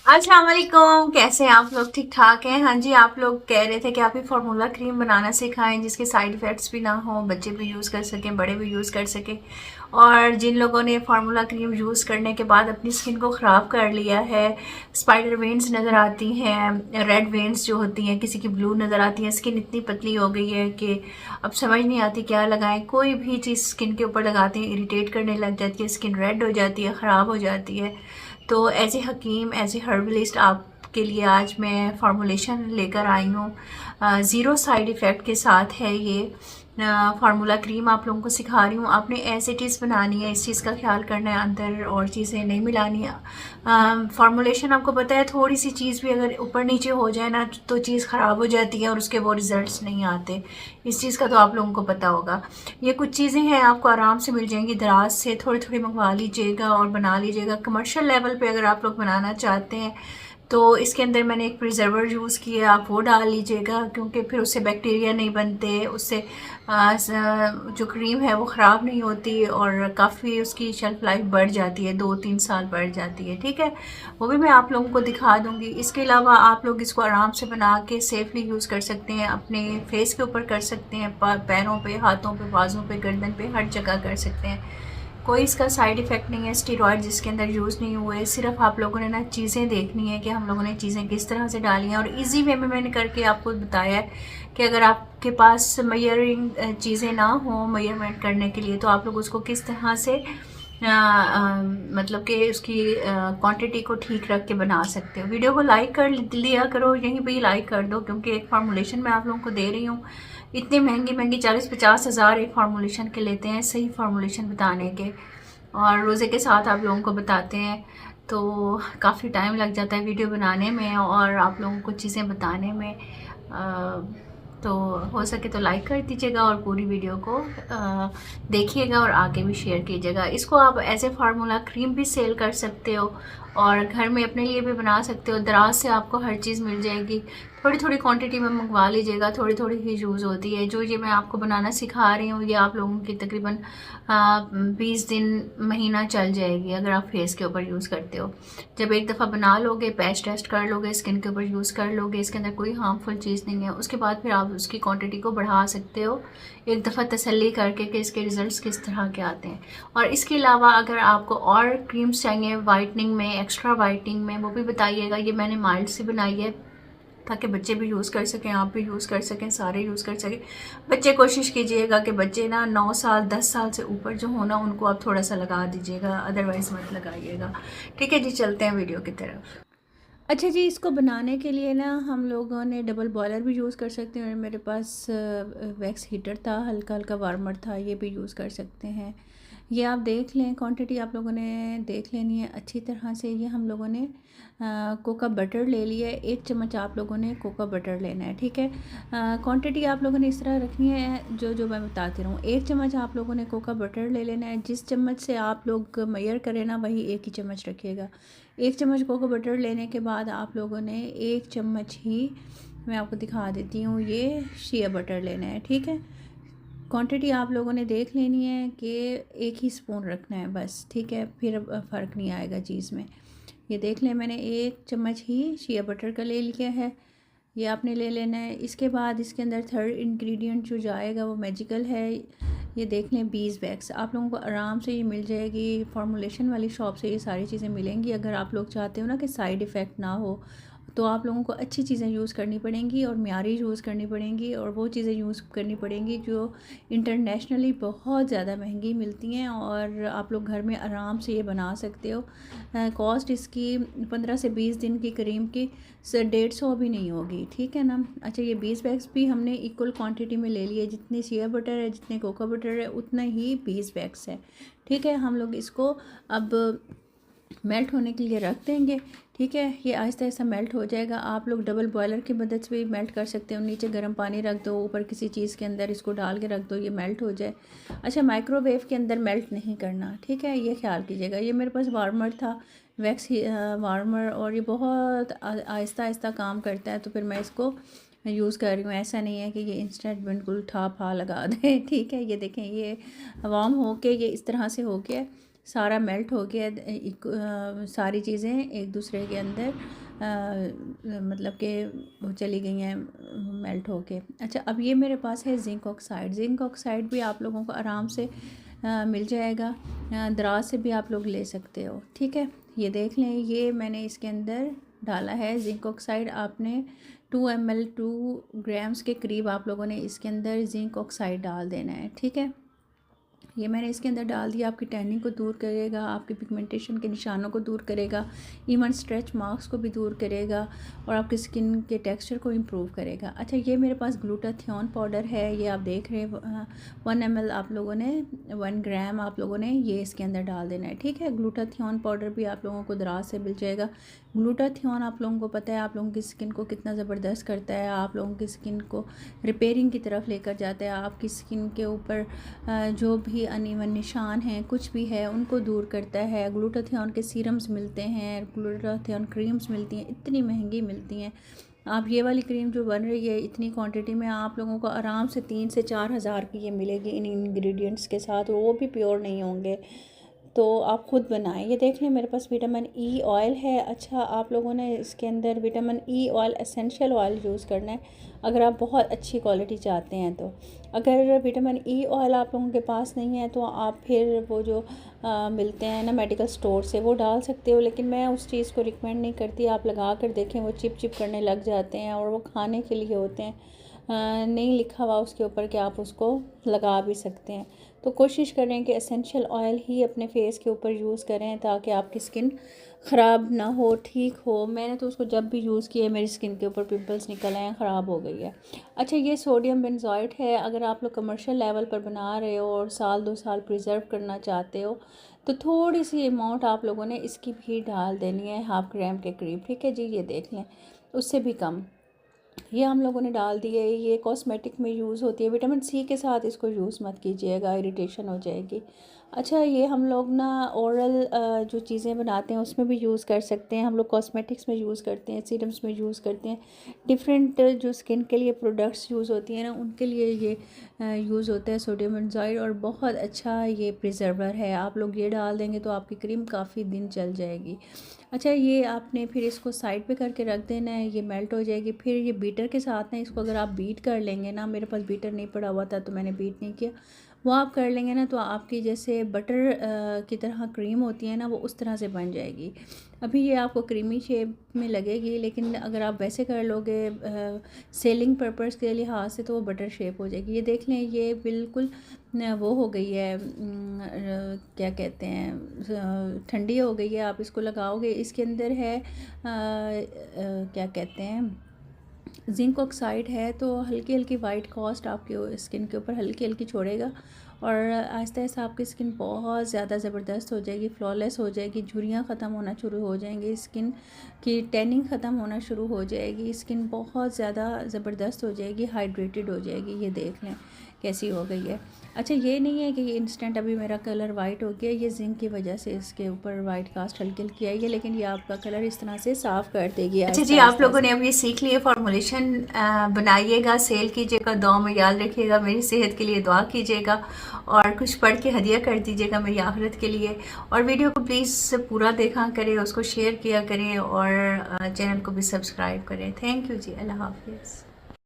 अस्सलाम वालेकुम, कैसे हैं आप लोग? ठीक ठाक हैं? हाँ जी, आप लोग कह रहे थे कि आप ही फार्मूला क्रीम बनाना सिखाएं जिसके साइड इफ़ेक्ट्स भी ना हो, बच्चे भी यूज़ कर सकें, बड़े भी यूज़ कर सकें। और जिन लोगों ने फार्मूला क्रीम यूज़ करने के बाद अपनी स्किन को ख़राब कर लिया है, स्पाइडर वेन्स नज़र आती हैं, रेड वेन्स जो होती हैं, किसी की ब्लू नज़र आती है, स्किन इतनी पतली हो गई है कि अब समझ नहीं आती क्या लगाएं। कोई भी चीज़ स्किन के ऊपर लगाते हैं इरिटेट करने लग जाती है, स्किन रेड हो जाती है, ख़राब हो जाती है। तो as a hakim, as a herbalist आपके लिए आज मैं फार्मूलेशन लेकर आई हूँ। ज़ीरो साइड इफ़ेक्ट के साथ है ये फार्मूला क्रीम आप लोगों को सिखा रही हूँ। आपने एज इट इज़ बनानी है, इस चीज़ का ख्याल करना है, अंदर और चीज़ें नहीं मिलानी है। फार्मूलेशन आपको पता है, थोड़ी सी चीज़ भी अगर ऊपर नीचे हो जाए ना तो चीज़ ख़राब हो जाती है और उसके वो रिज़ल्ट्स नहीं आते। इस चीज़ का तो आप लोगों को पता होगा। ये कुछ चीज़ें हैं आपको आराम से मिल जाएंगी, दराज से थोड़ी थोड़ी मंगवा लीजिएगा और बना लीजिएगा। कमर्शियल लेवल पे अगर आप लोग बनाना चाहते हैं तो इसके अंदर मैंने एक प्रिजर्वर यूज़ किया, आप वो डाल लीजिएगा क्योंकि फिर उससे बैक्टीरिया नहीं बनते, उससे जो क्रीम है वो ख़राब नहीं होती और काफ़ी उसकी शेल्फ़ लाइफ बढ़ जाती है, 2-3 साल बढ़ जाती है। ठीक है, वो भी मैं आप लोगों को दिखा दूँगी। इसके अलावा आप लोग इसको आराम से बना के सेफली यूज़ कर सकते हैं, अपने फेस के ऊपर कर सकते हैं, पैरों पे, हाथों पे, बाजुओं पे, गर्दन पे, हर जगह कर सकते हैं। कोई इसका साइड इफ़ेक्ट नहीं है, स्टेरॉइड जिसके अंदर यूज़ नहीं हुए। सिर्फ आप लोगों ने ना चीज़ें देखनी है कि हम लोगों ने चीज़ें किस तरह से डाली हैं और इजी वे में मैंने करके आपको बताया है कि अगर आपके पास मेजरिंग चीज़ें ना हो मेजरमेंट करने के लिए तो आप लोग उसको किस तरह से मतलब कि उसकी क्वांटिटी को ठीक रख के बना सकते हो। वीडियो को लाइक कर लिया करो, यहीं पे ही लाइक कर दो क्योंकि एक फार्मूलेशन मैं आप लोगों को दे रही हूँ। इतनी महंगी महंगी 40-50 हज़ार एक फार्मूलेशन के लेते हैं, सही फार्मूलेशन बताने के, और रोज़े के साथ आप लोगों को बताते हैं तो काफ़ी टाइम लग जाता है वीडियो बनाने में और आप लोगों को चीज़ें बताने में। तो हो सके तो लाइक कर दीजिएगा और पूरी वीडियो को देखिएगा और आगे भी शेयर कीजिएगा। इसको आप एज ए फार्मूला क्रीम भी सेल कर सकते हो और घर में अपने लिए भी बना सकते हो। दराज से आपको हर चीज़ मिल जाएगी, थोड़ी थोड़ी क्वांटिटी में मंगवा लीजिएगा, थोड़ी थोड़ी ही यूज़ होती है। जो ये मैं आपको बनाना सिखा रही हूँ ये आप लोगों की तकरीबन 20 दिन महीना चल जाएगी अगर आप फेस के ऊपर यूज़ करते हो। जब एक दफ़ा बना लोगे, पैच टेस्ट कर लोगे, स्किन के ऊपर यूज़ कर लोगे, इसके अंदर कोई हार्मफुल चीज़ नहीं है, उसके बाद फिर आप उसकी क्वांटिटी को बढ़ा सकते हो एक दफ़ा तसल्ली करके कि इसके रिज़ल्ट्स किस तरह के आते हैं। और इसके अलावा अगर आपको और क्रीम्स चाहिए वाइटनिंग में, एक्स्ट्रा वाइटनिंग में, वो भी बताइएगा। ये मैंने माइल्ड से बनाई है ताकि बच्चे भी यूज़ कर सकें, आप भी यूज़ कर सकें, सारे यूज़ कर सकें। बच्चे कोशिश कीजिएगा कि बच्चे ना 9 साल 10 साल से ऊपर जो हो ना उनको आप थोड़ा सा लगा दीजिएगा, अदरवाइज़ मत लगाइएगा। ठीक है जी, चलते हैं वीडियो की तरफ। अच्छा जी, इसको बनाने के लिए ना हम लोगों ने डबल बॉयलर भी यूज़ कर सकते हैं और मेरे पास वैक्स हीटर था, हल्का हल्का वार्मर था, ये भी यूज़ कर सकते हैं। ये आप देख लें, क्वांटिटी आप लोगों ने देख लेनी है अच्छी तरह से। ये हम लोगों ने कोका बटर ले लिया है, 1 चम्मच आप लोगों ने कोका बटर लेना है। ठीक है, क्वांटिटी आप लोगों ने इस तरह रखनी है जो जो मैं बताती रहूँ। 1 चम्मच आप लोगों ने कोका बटर ले लेना है, जिस चम्मच से आप लोग मेजर करें ना वही 1 ही चम्मच रखिएगा। 1 चम्मच कोको बटर लेने के बाद आप लोगों ने 1 चम्मच ही, मैं आपको दिखा देती हूँ, ये शिया बटर लेना है। ठीक है, क्वांटिटी आप लोगों ने देख लेनी है कि 1 ही स्पून रखना है बस। ठीक है, फिर फ़र्क नहीं आएगा चीज़ में। ये देख लें, मैंने 1 चम्मच ही शिया बटर का ले लिया है, ये आपने ले लेना है। इसके बाद इसके अंदर थर्ड इंग्रेडिएंट जो जाएगा वो मैजिकल है। ये देख लें, बीज वैक्स आप लोगों को आराम से ये मिल जाएगी, फार्मूलेशन वाली शॉप से ये सारी चीज़ें मिलेंगी। अगर आप लोग चाहते हो ना कि साइड इफ़ेक्ट ना हो तो आप लोगों को अच्छी चीज़ें यूज़ करनी पड़ेंगी और मियारी यूज़ करनी पड़ेंगी और वो चीज़ें यूज़ करनी पड़ेंगी जो इंटरनेशनली बहुत ज़्यादा महंगी मिलती हैं और आप लोग घर में आराम से ये बना सकते हो। कॉस्ट इसकी 15 से 20 दिन की क्रीम की 150 भी नहीं होगी। ठीक है ना। अच्छा, ये 20 बैग्स भी हमने इक्वल क्वांटिटी में ले लिए, जितनी शिया बटर है, जितने कोका बटर है, उतना ही 20 बैग्स है। ठीक है, हम लोग इसको अब मेल्ट होने के लिए रख देंगे। ठीक है, ये आहिस्ता आहिस्ता मेल्ट हो जाएगा। आप लोग डबल बॉयलर की मदद से भी मेल्ट कर सकते हो, नीचे गर्म पानी रख दो, ऊपर किसी चीज़ के अंदर इसको डाल के रख दो, ये मेल्ट हो जाए। अच्छा, माइक्रोवेव के अंदर मेल्ट नहीं करना, ठीक है, ये ख्याल कीजिएगा। ये मेरे पास वार्मर था, वैक्स वार्मर, और ये बहुत आहिस्ता आहिस्ता काम करता है, तो फिर मैं इसको यूज़ कर रही हूँ। ऐसा नहीं है कि ये इंस्टेंट बिल्कुल ठा फा लगा दे। ठीक है, ये देखें, ये वार्म हो के ये इस तरह से हो गया, सारा मेल्ट हो गया, सारी चीज़ें एक दूसरे के अंदर मतलब कि वो चली गई हैं मेल्ट होके। अच्छा, अब ये मेरे पास है जिंक ऑक्साइड। जिंक ऑक्साइड भी आप लोगों को आराम से मिल जाएगा, दराज से भी आप लोग ले सकते हो, ठीक है। ये देख लें, ये मैंने इसके अंदर डाला है जिंक ऑक्साइड। आपने 2 ml 2 ग्राम्स के करीब आप लोगों ने इसके अंदर जिंक ऑक्साइड डाल देना है, ठीक है। ये मैंने इसके अंदर डाल दिया। आपकी टैनिंग को दूर करेगा, आपकी पिगमेंटेशन के निशानों को दूर करेगा, इवन स्ट्रेच मार्क्स को भी दूर करेगा और आपकी स्किन के टेक्सचर को इम्प्रूव करेगा। अच्छा, ये मेरे पास ग्लूटाथियोन पाउडर है, ये आप देख रहे हैं 1 ml आप लोगों ने 1 ग्राम आप लोगों ने ये इसके अंदर डाल देना है, ठीक है। ग्लूटाथियोन पाउडर भी आप लोगों को दराज से मिल जाएगा। ग्लूटाथियोन आप लोगों को पता है आप लोगों की स्किन को कितना ज़बरदस्त करता है, आप लोगों की स्किन को रिपेयरिंग की तरफ लेकर जाता है। आपकी स्किन के ऊपर जो भी अनइवन निशान हैं, कुछ भी है, उनको दूर करता है। ग्लूटाथियोन के सीरम्स मिलते हैं, ग्लूटाथियोन क्रीम्स मिलती हैं, इतनी महंगी मिलती हैं। आप ये वाली क्रीम जो बन रही है इतनी क्वांटिटी में आप लोगों को आराम से 3 से 4 हज़ार की ये मिलेगी इन इंग्रेडिएंट्स के साथ, वो भी प्योर नहीं होंगे, तो आप ख़ुद बनाएं। ये देख लें, मेरे पास विटामिन ई ऑयल है। अच्छा, आप लोगों ने इसके अंदर vitamin E oil essential oil use करना है अगर आप बहुत अच्छी क्वालिटी चाहते हैं तो। अगर विटामिन ई ऑयल आप लोगों के पास नहीं है तो आप फिर वो जो मिलते हैं ना मेडिकल स्टोर से, वो डाल सकते हो, लेकिन मैं उस चीज़ को रिकमेंड नहीं करती। आप लगा कर देखें, वो चिप चिप करने लग जाते हैं और वो खाने के लिए होते हैं, नहीं लिखा हुआ उसके ऊपर कि आप उसको लगा भी सकते हैं। तो कोशिश करें कि एसेंशियल ऑयल ही अपने फेस के ऊपर यूज़ करें ताकि आपकी स्किन ख़राब ना हो, ठीक हो। मैंने तो उसको जब भी यूज़ किया मेरी स्किन के ऊपर पिंपल्स निकल आए हैं, ख़राब हो गई है। अच्छा, ये सोडियम बेंजोएट है। अगर आप लोग कमर्शियल लेवल पर बना रहे हो और 1-2 साल प्रिजर्व करना चाहते हो तो थोड़ी सी अमाउंट आप लोगों ने इसकी भी डाल देनी है, 1/2 ग्राम के करीब, ठीक है जी। ये देख लें, उससे भी कम ये हम लोगों ने डाल दिए। ये कॉस्मेटिक में यूज़ होती है, विटामिन सी के साथ इसको यूज़ मत कीजिएगा, इरिटेशन हो जाएगी। अच्छा, ये हम लोग ना ओरल जो चीज़ें बनाते हैं उसमें भी यूज़ कर सकते हैं, हम लोग कॉस्मेटिक्स में यूज़ करते हैं, सीरम्स में यूज़ करते हैं, डिफरेंट जो स्किन के लिए प्रोडक्ट्स यूज़ होती हैं ना उनके लिए ये यूज़ होता है सोडियम बेंजोएट, और बहुत अच्छा ये प्रिजर्वर है। आप लोग ये डाल देंगे तो आपकी क्रीम काफ़ी दिन चल जाएगी। अच्छा, ये आपने फिर इसको साइड पे करके रख देना है, ये मेल्ट हो जाएगी। फिर ये बीटर के साथ ना इसको अगर आप बीट कर लेंगे ना, मेरे पास बीटर नहीं पड़ा हुआ था तो मैंने बीट नहीं किया, वो आप कर लेंगे ना तो आपकी जैसे बटर की तरह क्रीम होती है ना, वो उस तरह से बन जाएगी। अभी ये आपको क्रीमी शेप में लगेगी, लेकिन अगर आप वैसे कर लोगे सेलिंग पर्पस के लिहाज से तो वो बटर शेप हो जाएगी। ये देख लें, ये बिल्कुल वो हो गई है, क्या कहते हैं, ठंडी हो गई है। आप इसको लगाओगे, इसके अंदर है क्या कहते हैं, जिंक ऑक्साइड है, तो हल्की हल्की वाइट कास्ट आपके स्किन के ऊपर हल्की हल्की छोड़ेगा और आहिस्ता आहिस्ता आपकी स्किन बहुत ज़्यादा ज़बरदस्त हो जाएगी, फ्लॉलेस हो जाएगी, झुर्रियाँ ख़त्म होना शुरू हो जाएंगी, स्किन की टैनिंग ख़त्म होना शुरू हो जाएगी, स्किन बहुत ज़्यादा ज़बरदस्त हो जाएगी, हाइड्रेटेड हो जाएगी। ये देख लें कैसी हो गई है। अच्छा, ये नहीं है कि ये इंस्टेंट अभी मेरा कलर वाइट हो गया, ये जिंक की वजह से इसके ऊपर वाइट कास्ट हल्की हल्की आई है, लेकिन ये आपका कलर इस तरह से साफ़ कर देगी। अच्छा जी, आप लोगों ने अब ये सीख लिया फॉर्मुलेशन, बनाइएगा, सेल कीजिएगा, दुआ में याद रखिएगा, मेरी सेहत के लिए दुआ कीजिएगा और कुछ पढ़ के हदिया कर दीजिएगा मेरी आखिरत के लिए। और वीडियो को प्लीज़ पूरा देखा करें, उसको शेयर किया करें और चैनल को भी सब्सक्राइब करें। थैंक यू जी, अल्लाह हाफिज़।